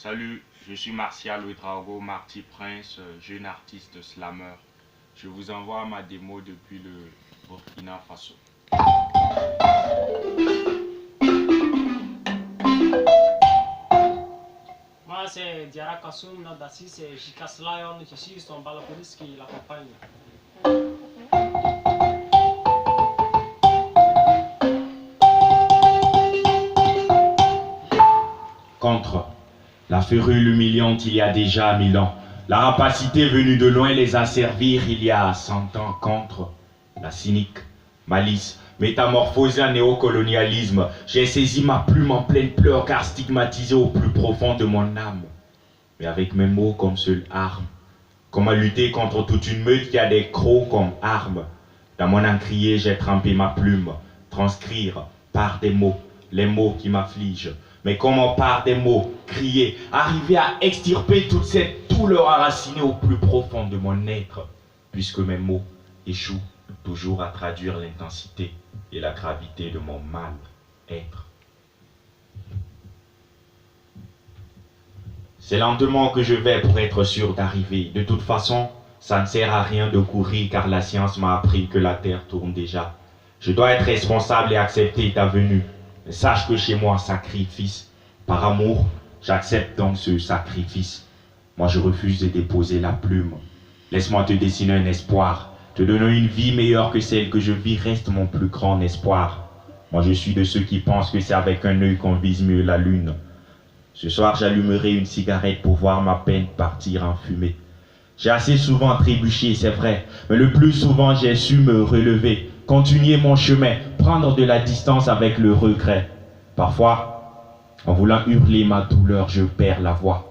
Salut, je suis Martial Ouedraogo, Marty Prince, jeune artiste slammer. Je vous envoie ma démo depuis le Burkina Faso. Moi c'est Diara Kassoum, Nadassi, c'est Jikas Lion, je suis son balapoliste qui l'accompagne. Contre la férule humiliante il y a déjà 1000 ans. La rapacité venue de loin les asservir il y a 100 ans. Contre la cynique malice métamorphosée en néocolonialisme, j'ai saisi ma plume en pleine pleurs car stigmatisé au plus profond de mon âme. Mais avec mes mots comme seule arme. Comment lutter contre toute une meute qui a des crocs comme arme. Dans mon encrier, j'ai trempé ma plume. Transcrire par des mots, les mots qui m'affligent. Mais comment par des mots, crier, arriver à extirper toute cette douleur enracinée au plus profond de mon être. Puisque mes mots échouent toujours à traduire l'intensité et la gravité de mon mal-être. C'est lentement que je vais pour être sûr d'arriver. De toute façon, ça ne sert à rien de courir car la science m'a appris que la terre tourne déjà. Je dois être responsable et accepter ta venue. Mais sache que chez moi, sacrifice. Par amour, j'accepte donc ce sacrifice. Moi, je refuse de déposer la plume. Laisse-moi te dessiner un espoir. Te donner une vie meilleure que celle que je vis reste mon plus grand espoir. Moi, je suis de ceux qui pensent que c'est avec un œil qu'on vise mieux la lune. Ce soir, j'allumerai une cigarette pour voir ma peine partir en fumée. J'ai assez souvent trébuché, c'est vrai, mais le plus souvent, j'ai su me relever, continuer mon chemin, prendre de la distance avec le regret. Parfois, en voulant hurler ma douleur, je perds la voix.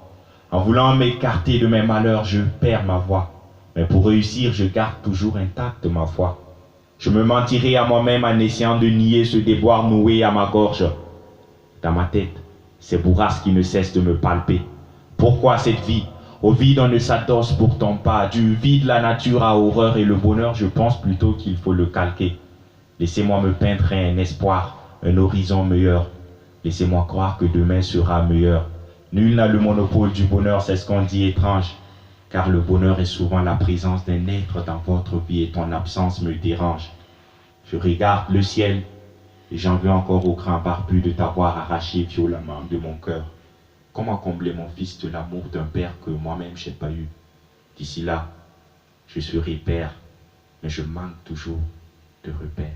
En voulant m'écarter de mes malheurs, je perds ma voix. Mais pour réussir, je garde toujours intacte ma foi. Je me mentirai à moi-même en essayant de nier ce devoir noué à ma gorge. Dans ma tête, ces bourrasques qui ne cessent de me palper. Pourquoi cette vie? Au vide on ne s'adosse pourtant pas. Du vide la nature a horreur et le bonheur je pense plutôt qu'il faut le calquer. Laissez-moi me peindre un espoir, un horizon meilleur. Laissez-moi croire que demain sera meilleur. Nul n'a le monopole du bonheur, c'est ce qu'on dit étrange. Car le bonheur est souvent la présence d'un être dans votre vie et ton absence me dérange. Je regarde le ciel et j'en veux encore au grand barbu de t'avoir arraché violemment de mon cœur. Comment combler mon fils de l'amour d'un père que moi-même j'ai pas eu? D'ici là, je serai père, mais je manque toujours de repères.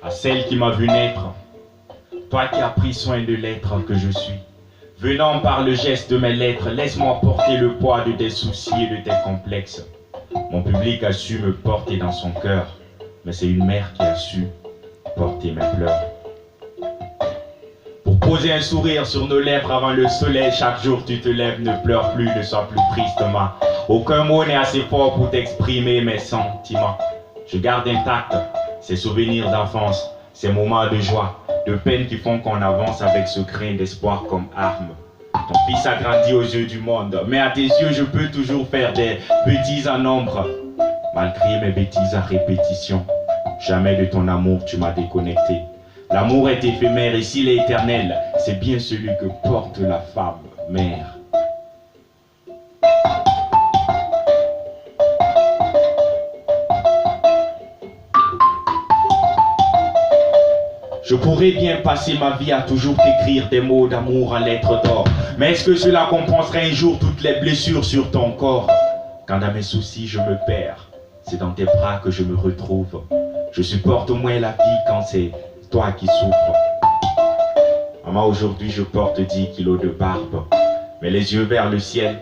À celle qui m'a vu naître, toi qui as pris soin de l'être que je suis, venant par le geste de mes lettres, laisse-moi porter le poids de tes soucis et de tes complexes. Mon public a su me porter dans son cœur, mais c'est une mère qui a su porter mes pleurs. Pour poser un sourire sur nos lèvres avant le soleil, chaque jour tu te lèves, ne pleure plus, ne sois plus tristement. Aucun mot n'est assez fort pour t'exprimer mes sentiments. Je garde intact ces souvenirs d'enfance, ces moments de joie, de peine qui font qu'on avance avec ce grain d'espoir comme arme. Ton fils a grandi aux yeux du monde, mais à tes yeux je peux toujours faire des bêtises en nombre. Malgré mes bêtises à répétition, jamais de ton amour tu m'as déconnecté. L'amour est éphémère et s'il est éternel, c'est bien celui que porte la femme mère. Je pourrais bien passer ma vie à toujours t'écrire des mots d'amour en lettres d'or. Mais est-ce que cela compenserait un jour toutes les blessures sur ton corps? Quand dans mes soucis je me perds, c'est dans tes bras que je me retrouve. Je supporte au moins la vie quand c'est toi qui souffres. Maman, aujourd'hui je porte 10 kilos de barbe. Mais les yeux vers le ciel,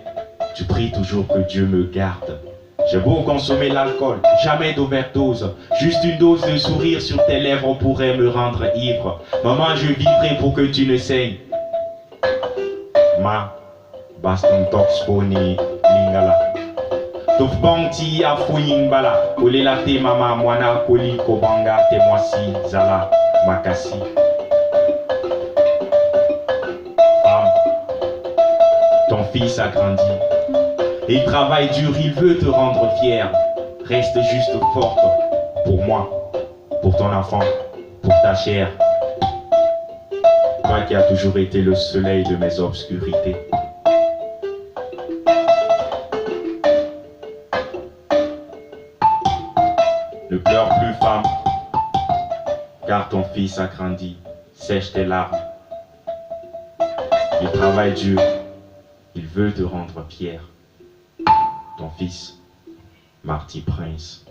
tu pries toujours que Dieu me garde. J'ai beau consommer l'alcool, jamais d'overdose. Juste une dose de sourire sur tes lèvres pourrait me rendre ivre. Maman, je vivrai pour que tu ne saignes. Ma, baston toxponi lingala. Tof bang ti a fouyin bala. Ole la te mama mwana poli kobanga te mwasi zala makasi. Ton fils a grandi. Il travaille dur, il veut te rendre fier. Reste juste forte pour moi, pour ton enfant, pour ta chair. Toi qui as toujours été le soleil de mes obscurités. Ne pleure plus, femme, car ton fils a grandi. Sèche tes larmes. Il travaille dur, il veut te rendre fier. Ton fils, Marty Prince.